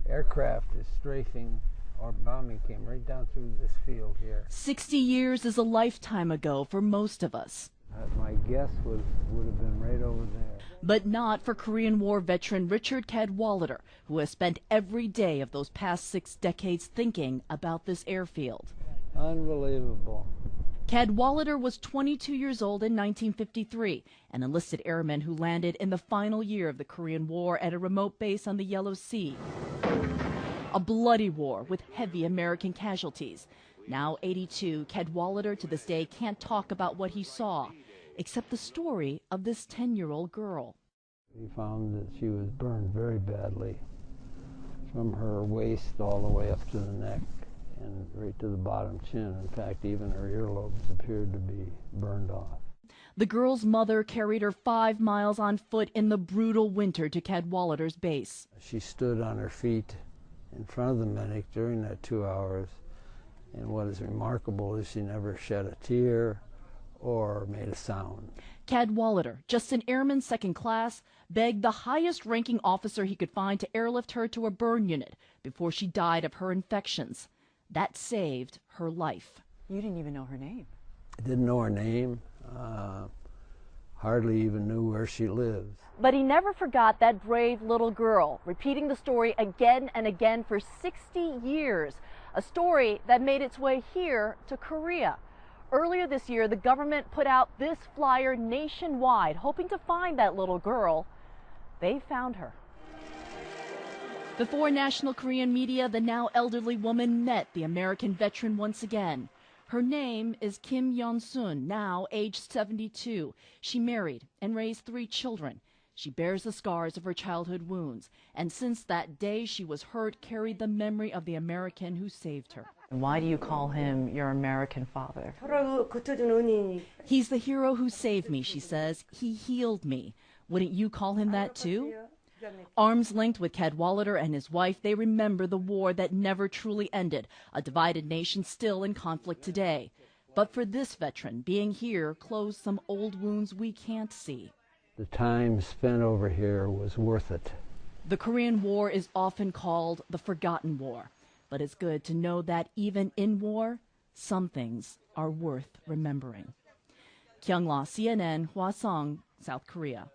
aircraft is strafing or bombing came right down through this field here. 60 years is a lifetime ago for most of us. My guess would have been right over there. But not for Korean War veteran Richard Cadwallader, who has spent every day of those past 6 decades thinking about this airfield. Unbelievable. Cadwallader was 22 years old in 1953, an enlisted airman who landed in the final year of the Korean War at a remote base on the Yellow Sea. A bloody war with heavy American casualties. Now 82, Cadwallader to this day can't talk about what he saw, except the story of this 10-year-old girl. We found that she was burned very badly, from her waist all the way up to the neck and right to the bottom chin. In fact, even her earlobes appeared to be burned off. The girl's mother carried her 5 miles on foot in the brutal winter to Cadwallader's base. She stood on her feet in front of the medic during that 2 hours, and what is remarkable is she never shed a tear or made a sound. Cadwallader, just an airman second class, begged the highest-ranking officer he could find to airlift her to a burn unit before she died of her infections. That saved her life. You didn't even know her name. I didn't know her name, hardly even knew where she lived. But he never forgot that brave little girl, repeating the story again and again for 60 years, a story that made its way here to Korea. Earlier this year, the government put out this flyer nationwide, hoping to find that little girl. They found her. Before national Korean media, the now elderly woman met the American veteran once again. Her name is Kim Yeon-sun, now aged 72. She married and raised 3 children. She bears the scars of her childhood wounds, and since that day she was hurt, carried the memory of the American who saved her. And why do you call him your American father? He's the hero who saved me, she says. He healed me. Wouldn't you call him that too? Arms linked with Cadwallader and his wife, they remember the war that never truly ended, a divided nation still in conflict today. But for this veteran, being here closed some old wounds we can't see. The time spent over here was worth it. The Korean War is often called the Forgotten War, but it's good to know that even in war, some things are worth remembering. Kyung-la, CNN, Hwasong, South Korea.